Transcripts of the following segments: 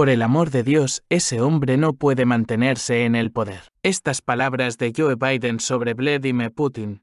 Por el amor de Dios, ese hombre no puede mantenerse en el poder. Estas palabras de Joe Biden sobre Vladimir Putin,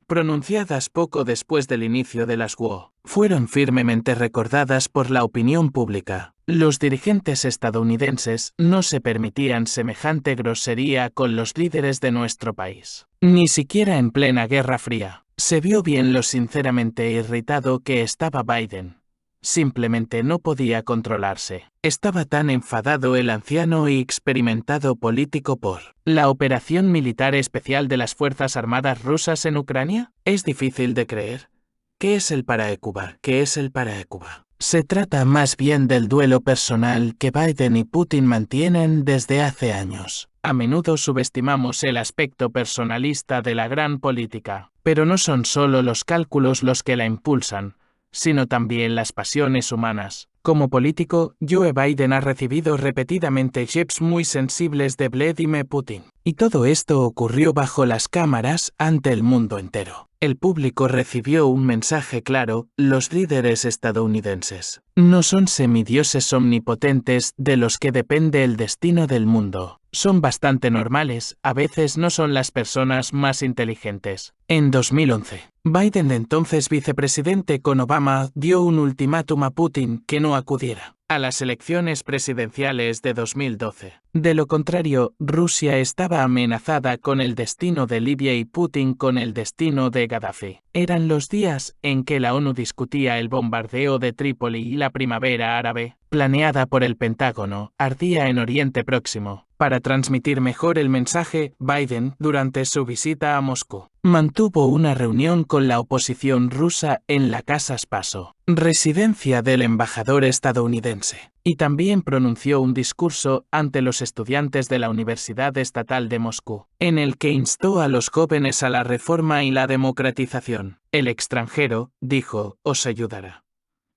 pronunciadas poco después del inicio de las WO, fueron firmemente recordadas por la opinión pública. Los dirigentes estadounidenses no se permitían semejante grosería con los líderes de nuestro país. Ni siquiera en plena Guerra Fría. Se vio bien lo sinceramente irritado que estaba Biden. Simplemente no podía controlarse. Estaba tan enfadado el anciano y experimentado político por la operación militar especial de las Fuerzas Armadas rusas en Ucrania. Es difícil de creer. ¿Qué es el Paracuba? ¿Qué es el Paracuba? Se trata más bien del duelo personal que Biden y Putin mantienen desde hace años. A menudo subestimamos el aspecto personalista de la gran política, pero no son solo los cálculos los que la impulsan, sino también las pasiones humanas. Como político, Joe Biden ha recibido repetidamente chips muy sensibles de Vladimir Putin. Y todo esto ocurrió bajo las cámaras ante el mundo entero. El público recibió un mensaje claro: los líderes estadounidenses no son semidioses omnipotentes de los que depende el destino del mundo. Son bastante normales, a veces no son las personas más inteligentes. En 2011, Biden, entonces vicepresidente con Obama, dio un ultimátum a Putin que no acudiera a las elecciones presidenciales de 2012. De lo contrario, Rusia estaba amenazada con el destino de Libia y Putin con el destino de Gaddafi. Eran los días en que la ONU discutía el bombardeo de Trípoli y la primavera árabe, planeada por el Pentágono, ardía en Oriente Próximo. Para transmitir mejor el mensaje, Biden, durante su visita a Moscú, mantuvo una reunión con la oposición rusa en la Casa Spaso, residencia del embajador estadounidense, y también pronunció un discurso ante los estudiantes de la Universidad Estatal de Moscú, en el que instó a los jóvenes a la reforma y la democratización. El extranjero, dijo, os ayudará.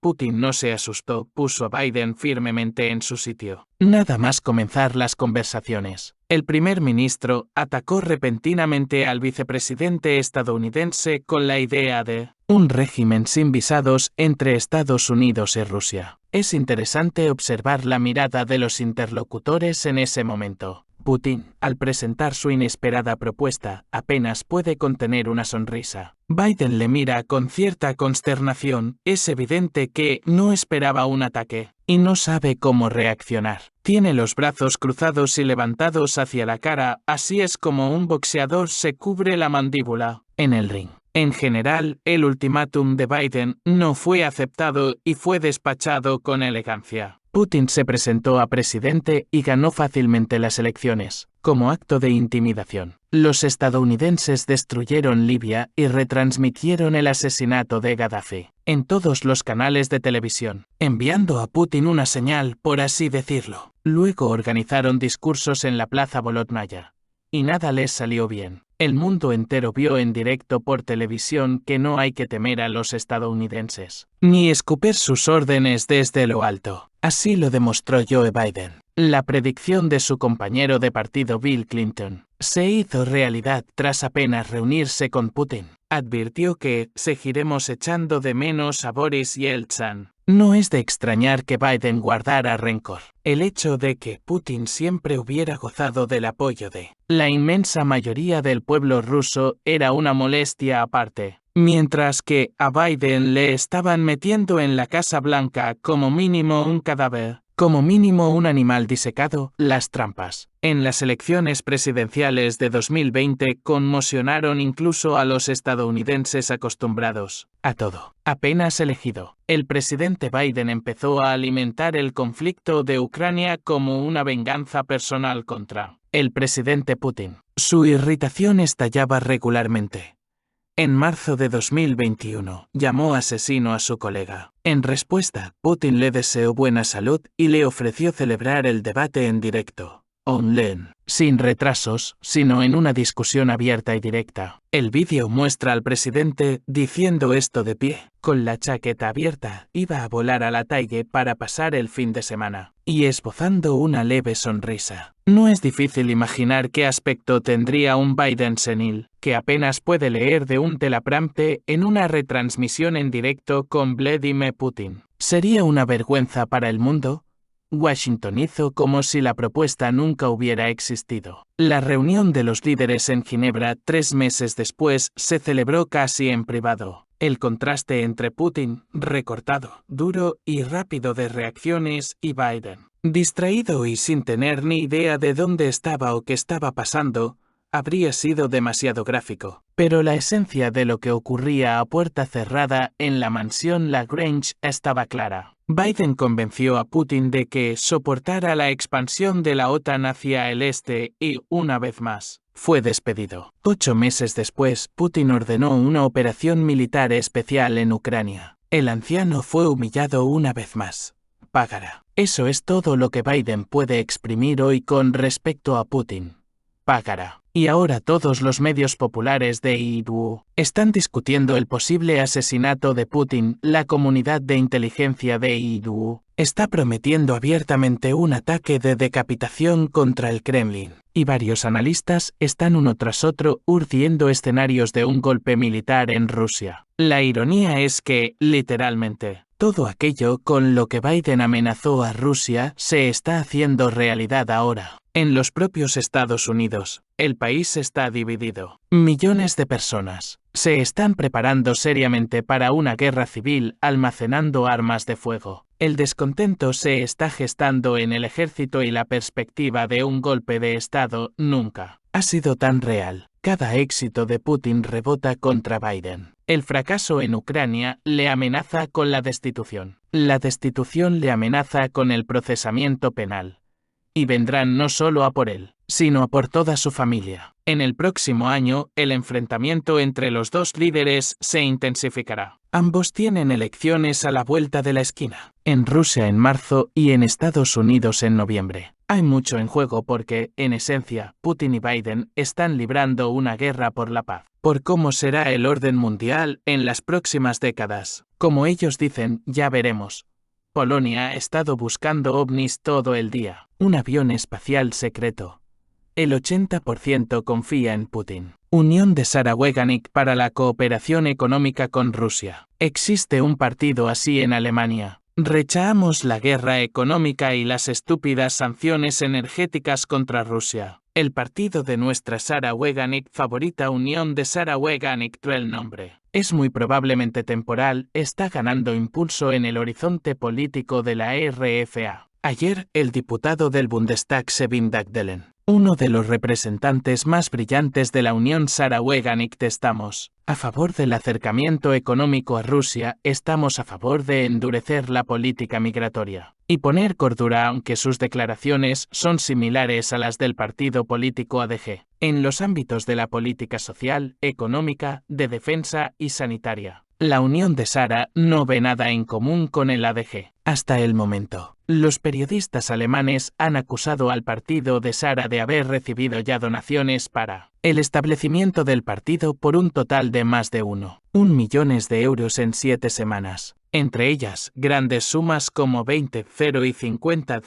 Putin no se asustó, puso a Biden firmemente en su sitio. Nada más comenzar las conversaciones, el primer ministro atacó repentinamente al vicepresidente estadounidense con la idea de un régimen sin visados entre Estados Unidos y Rusia. Es interesante observar la mirada de los interlocutores en ese momento. Putin, al presentar su inesperada propuesta, apenas puede contener una sonrisa. Biden le mira con cierta consternación. Es evidente que no esperaba un ataque y no sabe cómo reaccionar. Tiene los brazos cruzados y levantados hacia la cara, así es como un boxeador se cubre la mandíbula en el ring. En general, el ultimátum de Biden no fue aceptado y fue despachado con elegancia. Putin se presentó a presidente y ganó fácilmente las elecciones. Como acto de intimidación, los estadounidenses destruyeron Libia y retransmitieron el asesinato de Gaddafi en todos los canales de televisión, enviando a Putin una señal, por así decirlo. Luego organizaron discursos en la Plaza Bolotnaya, y nada les salió bien. El mundo entero vio en directo por televisión que no hay que temer a los estadounidenses, ni escupir sus órdenes desde lo alto. Así lo demostró Joe Biden. La predicción de su compañero de partido Bill Clinton se hizo realidad tras apenas reunirse con Putin. Advirtió que seguiremos echando de menos a Boris Yeltsin. No es de extrañar que Biden guardara rencor. El hecho de que Putin siempre hubiera gozado del apoyo de la inmensa mayoría del pueblo ruso era una molestia aparte, mientras que a Biden le estaban metiendo en la Casa Blanca como mínimo un cadáver, como mínimo un animal disecado. Las trampas en las elecciones presidenciales de 2020 conmocionaron incluso a los estadounidenses acostumbrados a todo. Apenas elegido, el presidente Biden empezó a alimentar el conflicto de Ucrania como una venganza personal contra el presidente Putin. Su irritación estallaba regularmente. En marzo de 2021, llamó asesino a su colega. En respuesta, Putin le deseó buena salud y le ofreció celebrar el debate en directo, online, sin retrasos, sino en una discusión abierta y directa. El vídeo muestra al presidente diciendo esto de pie, con la chaqueta abierta, iba a volar a la Taille para pasar el fin de semana, y esbozando una leve sonrisa. No es difícil imaginar qué aspecto tendría un Biden senil, que apenas puede leer de un teleprompter en una retransmisión en directo con Vladimir Putin. ¿Sería una vergüenza para el mundo? Washington hizo como si la propuesta nunca hubiera existido. La reunión de los líderes en Ginebra 3 meses después se celebró casi en privado. El contraste entre Putin, recortado, duro y rápido de reacciones, y Biden, distraído y sin tener ni idea de dónde estaba o qué estaba pasando, habría sido demasiado gráfico. Pero la esencia de lo que ocurría a puerta cerrada en la mansión Lagrange estaba clara. Biden convenció a Putin de que soportara la expansión de la OTAN hacia el este y, una vez más, fue despedido. 8 meses después, Putin ordenó una operación militar especial en Ucrania. El anciano fue humillado una vez más. Pagará. Eso es todo lo que Biden puede exprimir hoy con respecto a Putin. Pagará. Y ahora todos los medios populares de IDU están discutiendo el posible asesinato de Putin. La comunidad de inteligencia de IDU está prometiendo abiertamente un ataque de decapitación contra el Kremlin. Y varios analistas están uno tras otro urdiendo escenarios de un golpe militar en Rusia. La ironía es que, literalmente, todo aquello con lo que Biden amenazó a Rusia se está haciendo realidad ahora. En los propios Estados Unidos, el país está dividido. Millones de personas se están preparando seriamente para una guerra civil almacenando armas de fuego. El descontento se está gestando en el ejército y la perspectiva de un golpe de Estado nunca ha sido tan real. Cada éxito de Putin rebota contra Biden. El fracaso en Ucrania le amenaza con la destitución. La destitución le amenaza con el procesamiento penal. Y vendrán no solo a por él, sino a por toda su familia. En el próximo año, el enfrentamiento entre los dos líderes se intensificará. Ambos tienen elecciones a la vuelta de la esquina. En Rusia en marzo y en Estados Unidos en noviembre. Hay mucho en juego porque, en esencia, Putin y Biden están librando una guerra por la paz. Por cómo será el orden mundial en las próximas décadas. Como ellos dicen, ya veremos. Polonia ha estado buscando ovnis todo el día. Un avión espacial secreto. El 80% confía en Putin. Unión de Sara-Weganik para la cooperación económica con Rusia. Existe un partido así en Alemania. Rechazamos la guerra económica y las estúpidas sanciones energéticas contra Rusia. El partido de nuestra Sara-Weganik favorita Unión de Sara-Weganik el nombre. Es muy probablemente temporal, está ganando impulso en el horizonte político de la RFA. Ayer, el diputado del Bundestag Sebin Dagdelen, uno de los representantes más brillantes de la Unión Sara-Weganik, estamos a favor del acercamiento económico a Rusia, estamos a favor de endurecer la política migratoria y poner cordura, aunque sus declaraciones son similares a las del partido político ADG, en los ámbitos de la política social, económica, de defensa y sanitaria. La Unión de Sara no ve nada en común con el ADG. Hasta el momento, los periodistas alemanes han acusado al partido de Sara de haber recibido ya donaciones para el establecimiento del partido por un total de más de 1 millones de euros en 7 semanas. Entre ellas, grandes sumas como 20 y 50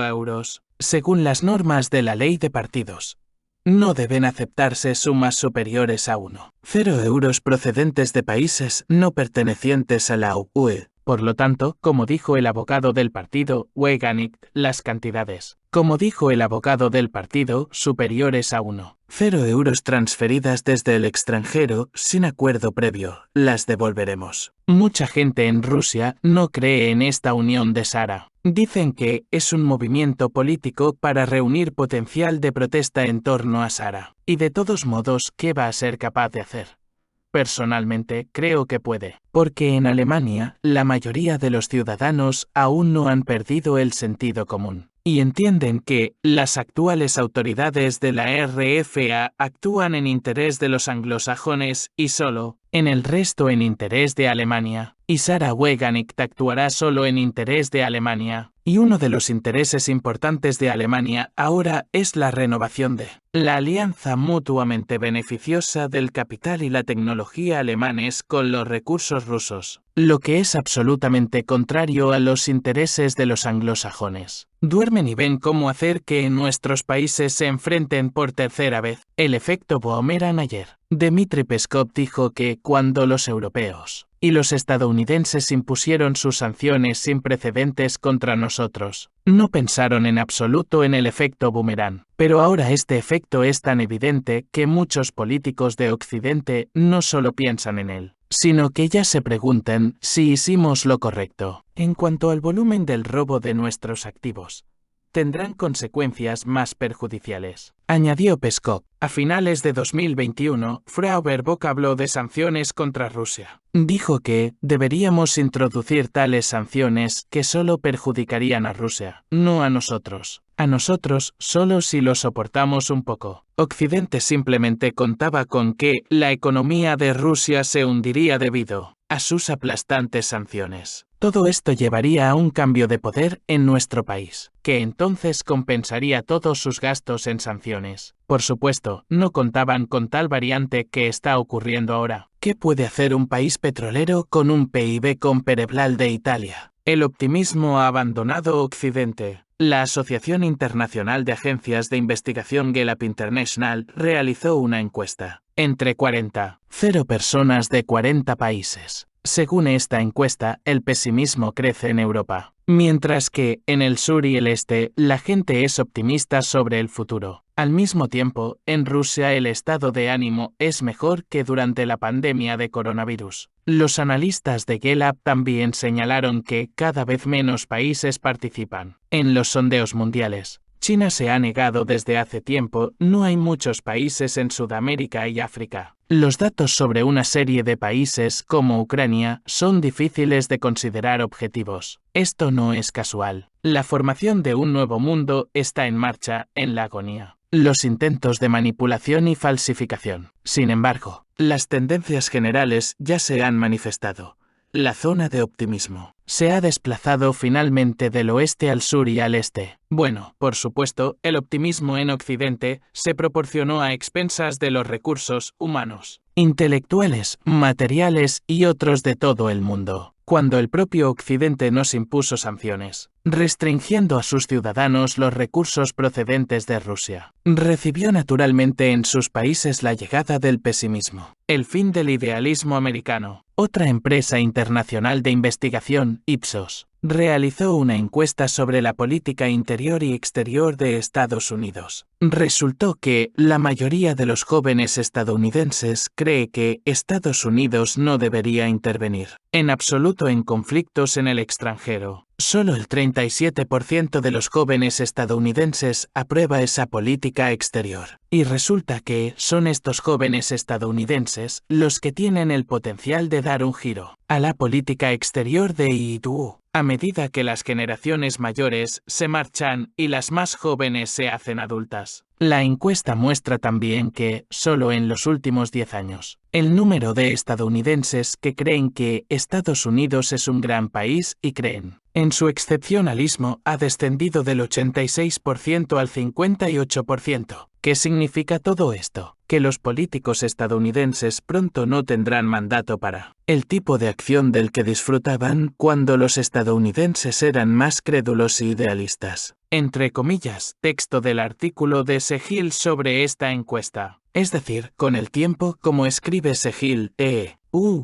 euros. Según las normas de la ley de partidos, no deben aceptarse sumas superiores a 1,0 euros procedentes de países no pertenecientes a la UE. Por lo tanto, como dijo el abogado del partido, Weganik, las cantidades, como dijo el abogado del partido, superiores a 1,0 euros transferidas desde el extranjero, sin acuerdo previo, las devolveremos. Mucha gente en Rusia no cree en esta unión de Sara. Dicen que es un movimiento político para reunir potencial de protesta en torno a Sara. Y de todos modos, ¿qué va a ser capaz de hacer? Personalmente, creo que puede, porque en Alemania, la mayoría de los ciudadanos aún no han perdido el sentido común, y entienden que las actuales autoridades de la RFA actúan en interés de los anglosajones y solo, en el resto en interés de Alemania, y Sara-Weganik actuará solo en interés de Alemania, y uno de los intereses importantes de Alemania ahora es la renovación de la alianza mutuamente beneficiosa del capital y la tecnología alemanes con los recursos rusos, lo que es absolutamente contrario a los intereses de los anglosajones. Duermen y ven cómo hacer que en nuestros países se enfrenten por tercera vez. El efecto boomerang ayer. Dmitry Peskov dijo que cuando los europeos y los estadounidenses impusieron sus sanciones sin precedentes contra nosotros, no pensaron en absoluto en el efecto boomerang. Pero ahora este efecto es tan evidente que muchos políticos de Occidente no solo piensan en él, sino que ya se preguntan si hicimos lo correcto. En cuanto al volumen del robo de nuestros activos, tendrán consecuencias más perjudiciales, añadió Peskov. A finales de 2021, Frau Baerbock habló de sanciones contra Rusia. Dijo que deberíamos introducir tales sanciones que solo perjudicarían a Rusia, no a nosotros. A nosotros solo si lo soportamos un poco. Occidente simplemente contaba con que la economía de Rusia se hundiría debido a sus aplastantes sanciones. Todo esto llevaría a un cambio de poder en nuestro país, que entonces compensaría todos sus gastos en sanciones. Por supuesto, no contaban con tal variante que está ocurriendo ahora. ¿Qué puede hacer un país petrolero con un PIB comparable de Italia? El optimismo ha abandonado Occidente. La Asociación Internacional de Agencias de Investigación Gallup International realizó una encuesta entre 40,0 personas de 40 países. Según esta encuesta, el pesimismo crece en Europa, mientras que, en el sur y el este, la gente es optimista sobre el futuro. Al mismo tiempo, en Rusia el estado de ánimo es mejor que durante la pandemia de coronavirus. Los analistas de Gallup también señalaron que cada vez menos países participan en los sondeos mundiales. China se ha negado desde hace tiempo, no hay muchos países en Sudamérica y África. Los datos sobre una serie de países como Ucrania son difíciles de considerar objetivos. Esto no es casual. La formación de un nuevo mundo está en marcha en la agonía. Los intentos de manipulación y falsificación. Sin embargo, las tendencias generales ya se han manifestado. La zona de optimismo se ha desplazado finalmente del oeste al sur y al este. Bueno, por supuesto, el optimismo en Occidente se proporcionó a expensas de los recursos humanos, intelectuales, materiales y otros de todo el mundo. Cuando el propio Occidente nos impuso sanciones, restringiendo a sus ciudadanos los recursos procedentes de Rusia, recibió naturalmente en sus países la llegada del pesimismo, el fin del idealismo americano. Otra empresa internacional de investigación, Ipsos, realizó una encuesta sobre la política interior y exterior de Estados Unidos. Resultó que la mayoría de los jóvenes estadounidenses cree que Estados Unidos no debería intervenir en absoluto en conflictos en el extranjero. Solo el 37% de los jóvenes estadounidenses aprueba esa política exterior. Y resulta que son estos jóvenes estadounidenses los que tienen el potencial de dar un giro a la política exterior de IITU. A medida que las generaciones mayores se marchan y las más jóvenes se hacen adultas. La encuesta muestra también que, solo en los últimos 10 años, el número de estadounidenses que creen que Estados Unidos es un gran país y creen en su excepcionalismo ha descendido del 86% al 58%. ¿Qué significa todo esto? Que los políticos estadounidenses pronto no tendrán mandato para el tipo de acción del que disfrutaban cuando los estadounidenses eran más crédulos e idealistas. Entre comillas, texto del artículo de Segil sobre esta encuesta. Es decir, con el tiempo, como escribe Segil,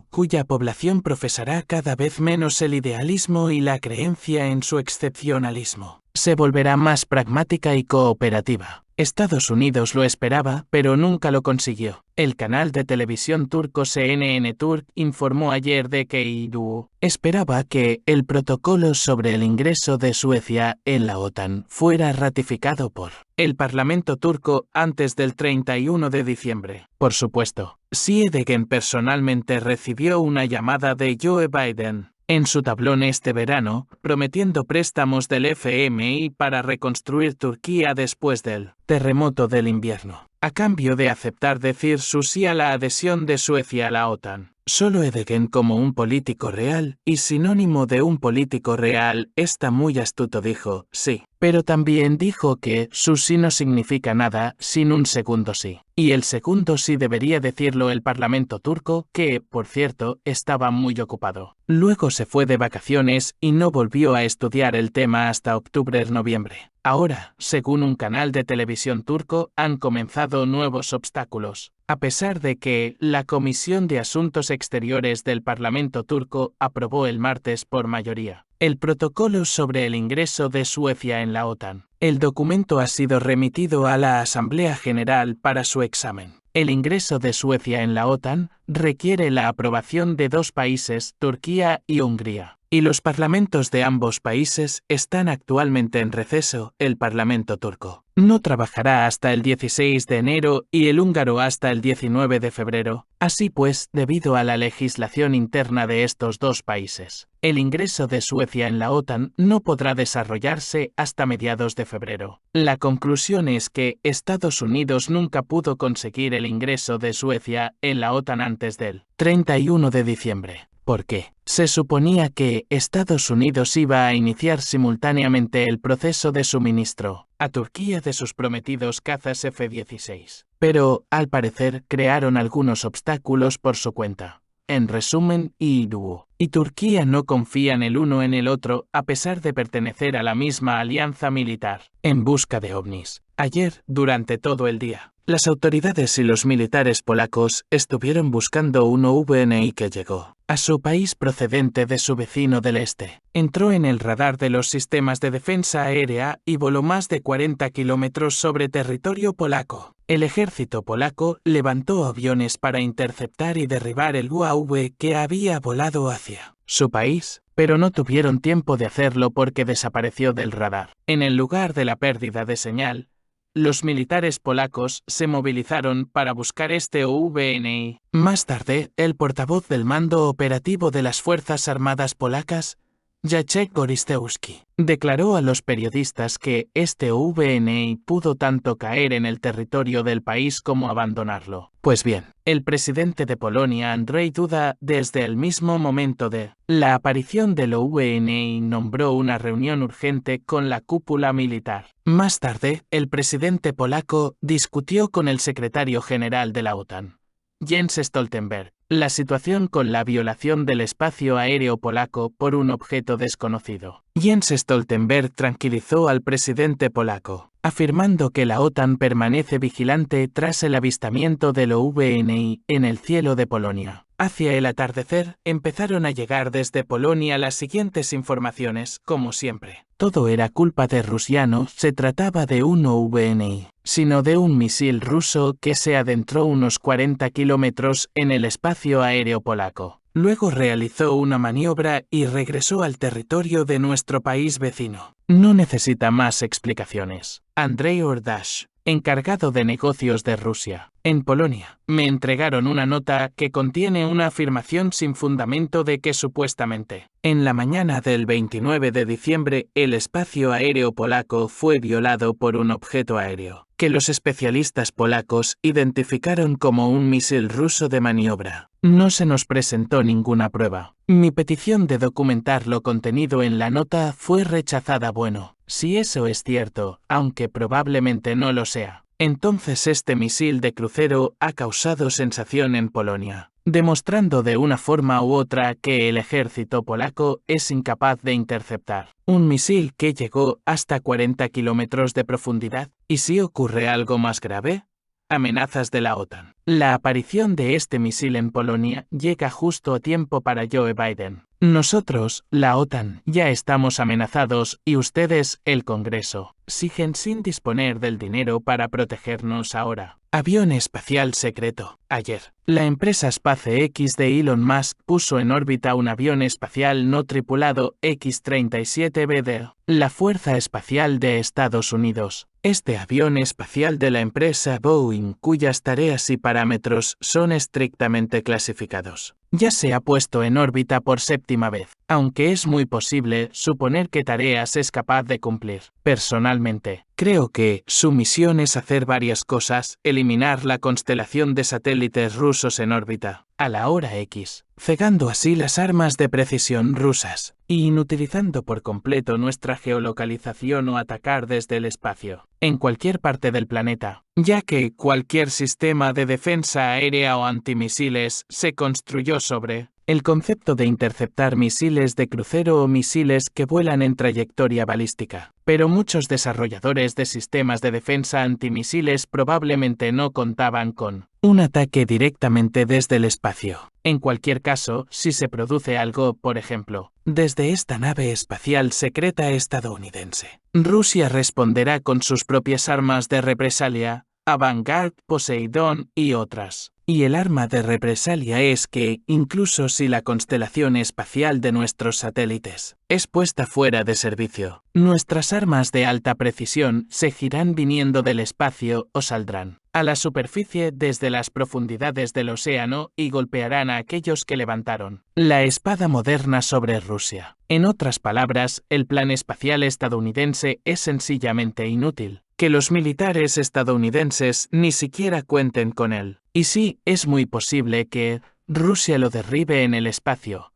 cuya población profesará cada vez menos el idealismo y la creencia en su excepcionalismo, se volverá más pragmática y cooperativa. Estados Unidos lo esperaba, pero nunca lo consiguió. El canal de televisión turco CNN Turk informó ayer de que IITU esperaba que el protocolo sobre el ingreso de Suecia en la OTAN fuera ratificado por el Parlamento turco antes del 31 de diciembre. Por supuesto, Erdogan personalmente recibió una llamada de Joe Biden en su tablón este verano, prometiendo préstamos del FMI para reconstruir Turquía después del terremoto del invierno, a cambio de aceptar decir su sí a la adhesión de Suecia a la OTAN. Solo Erdogan como un político real, y sinónimo de un político real, está muy astuto dijo, sí. Pero también dijo que su sí no significa nada sin un segundo sí. Y el segundo sí debería decirlo el Parlamento turco, que, por cierto, estaba muy ocupado. Luego se fue de vacaciones y no volvió a estudiar el tema hasta octubre-noviembre. Ahora, según un canal de televisión turco, han comenzado nuevos obstáculos. A pesar de que la Comisión de Asuntos Exteriores del Parlamento turco aprobó el martes por mayoría el protocolo sobre el ingreso de Suecia en la OTAN, el documento ha sido remitido a la Asamblea General para su examen. El ingreso de Suecia en la OTAN requiere la aprobación de dos países, Turquía y Hungría, y los parlamentos de ambos países están actualmente en receso. El Parlamento turco no trabajará hasta el 16 de enero y el húngaro hasta el 19 de febrero. Así pues, debido a la legislación interna de estos dos países, el ingreso de Suecia en la OTAN no podrá desarrollarse hasta mediados de febrero. La conclusión es que Estados Unidos nunca pudo conseguir el ingreso de Suecia en la OTAN antes del 31 de diciembre. ¿Por qué? Se suponía que Estados Unidos iba a iniciar simultáneamente el proceso de suministro a Turquía de sus prometidos cazas F-16. Pero, al parecer, crearon algunos obstáculos por su cuenta. En resumen, IDU y Turquía no confían el uno en el otro a pesar de pertenecer a la misma alianza militar. En busca de ovnis. Ayer, durante todo el día, las autoridades y los militares polacos estuvieron buscando un OVNI que llegó a su país procedente de su vecino del este. Entró en el radar de los sistemas de defensa aérea y voló más de 40 kilómetros sobre territorio polaco. El ejército polaco levantó aviones para interceptar y derribar el UAV que había volado hacia su país, pero no tuvieron tiempo de hacerlo porque desapareció del radar. En el lugar de la pérdida de señal, los militares polacos se movilizaron para buscar este OVNI. Más tarde, el portavoz del mando operativo de las Fuerzas Armadas polacas, Jacek Gorystewski, declaró a los periodistas que este OVNI pudo tanto caer en el territorio del país como abandonarlo. Pues bien, el presidente de Polonia, Andrzej Duda, desde el mismo momento de la aparición del OVNI nombró una reunión urgente con la cúpula militar. Más tarde, el presidente polaco discutió con el secretario general de la OTAN, Jens Stoltenberg, la situación con la violación del espacio aéreo polaco por un objeto desconocido. Jens Stoltenberg tranquilizó al presidente polaco, afirmando que la OTAN permanece vigilante tras el avistamiento del OVNI en el cielo de Polonia. Hacia el atardecer, empezaron a llegar desde Polonia las siguientes informaciones, como siempre. Todo era culpa de Rusia, no se trataba de un OVNI, sino de un misil ruso que se adentró unos 40 kilómetros en el espacio aéreo polaco. Luego realizó una maniobra y regresó al territorio de nuestro país vecino. No necesita más explicaciones. Andrzej Ordash, encargado de negocios de Rusia, en Polonia, me entregaron una nota que contiene una afirmación sin fundamento de que supuestamente, en la mañana del 29 de diciembre, el espacio aéreo polaco fue violado por un objeto aéreo, que los especialistas polacos identificaron como un misil ruso de maniobra. No se nos presentó ninguna prueba. Mi petición de documentar lo contenido en la nota fue rechazada. Bueno, si eso es cierto, aunque probablemente no lo sea, entonces este misil de crucero ha causado sensación en Polonia, demostrando de una forma u otra que el ejército polaco es incapaz de interceptar un misil que llegó hasta 40 kilómetros de profundidad. ¿Y si ocurre algo más grave? Amenazas de la OTAN. La aparición de este misil en Polonia llega justo a tiempo para Joe Biden. Nosotros, la OTAN, ya estamos amenazados y ustedes, el Congreso, siguen sin disponer del dinero para protegernos ahora. Avión espacial secreto. Ayer, la empresa SpaceX de Elon Musk puso en órbita un avión espacial no tripulado X-37B de la Fuerza Espacial de Estados Unidos. Este avión espacial de la empresa Boeing, cuyas tareas y parámetros son estrictamente clasificados, ya se ha puesto en órbita por séptima vez, aunque es muy posible suponer qué tareas es capaz de cumplir. Personalmente, creo que su misión es hacer varias cosas: eliminar la constelación de satélites rusos en órbita a la hora X, cegando así las armas de precisión rusas, y inutilizando por completo nuestra geolocalización o atacar desde el espacio, en cualquier parte del planeta, ya que cualquier sistema de defensa aérea o antimisiles se construyó sobre el concepto de interceptar misiles de crucero o misiles que vuelan en trayectoria balística. pero muchos desarrolladores de sistemas de defensa antimisiles probablemente no contaban con un ataque directamente desde el espacio. En cualquier caso, si se produce algo, por ejemplo, desde esta nave espacial secreta estadounidense, Rusia responderá con sus propias armas de represalia, Avangard, Poseidón y otras. Y el arma de represalia es que, incluso si la constelación espacial de nuestros satélites es puesta fuera de servicio, nuestras armas de alta precisión seguirán viniendo del espacio o saldrán a la superficie desde las profundidades del océano y golpearán a aquellos que levantaron la espada moderna sobre Rusia. En otras palabras, el plan espacial estadounidense es sencillamente inútil. Que los militares estadounidenses ni siquiera cuenten con él. Y sí, es muy posible que Rusia lo derribe en el espacio,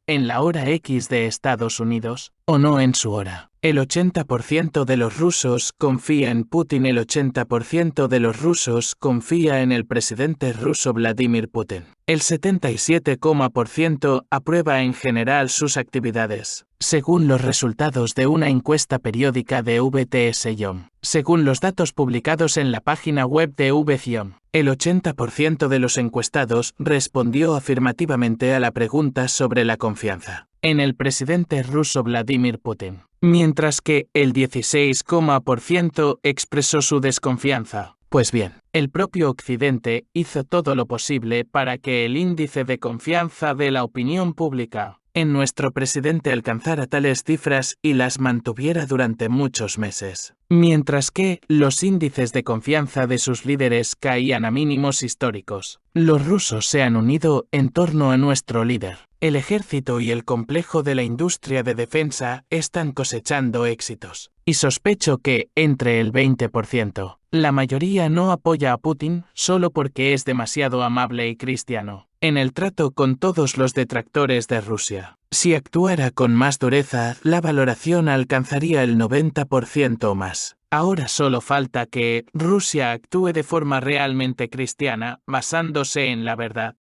en la hora X de Estados Unidos, o no en su hora. El 80% de los rusos confía en Putin, el 80% de los rusos confía en el presidente ruso Vladimir Putin. El 77% aprueba en general sus actividades, según los resultados de una encuesta periódica de VTS-YOM. Según los datos publicados en la página web de VTS-YOM, el 80% de los encuestados respondió afirmativamente a la pregunta sobre la confianza en el presidente ruso Vladimir Putin, mientras que el 16% expresó su desconfianza. Pues bien, el propio Occidente hizo todo lo posible para que el índice de confianza de la opinión pública en nuestro presidente alcanzara tales cifras y las mantuviera durante muchos meses, mientras que los índices de confianza de sus líderes caían a mínimos históricos. Los rusos se han unido en torno a nuestro líder. El ejército y el complejo de la industria de defensa están cosechando éxitos. Y sospecho que, entre el 20%, la mayoría no apoya a Putin solo porque es demasiado amable y cristiano en el trato con todos los detractores de Rusia. Si actuara con más dureza, la valoración alcanzaría el 90% o más. Ahora solo falta que Rusia actúe de forma realmente cristiana, basándose en la verdad.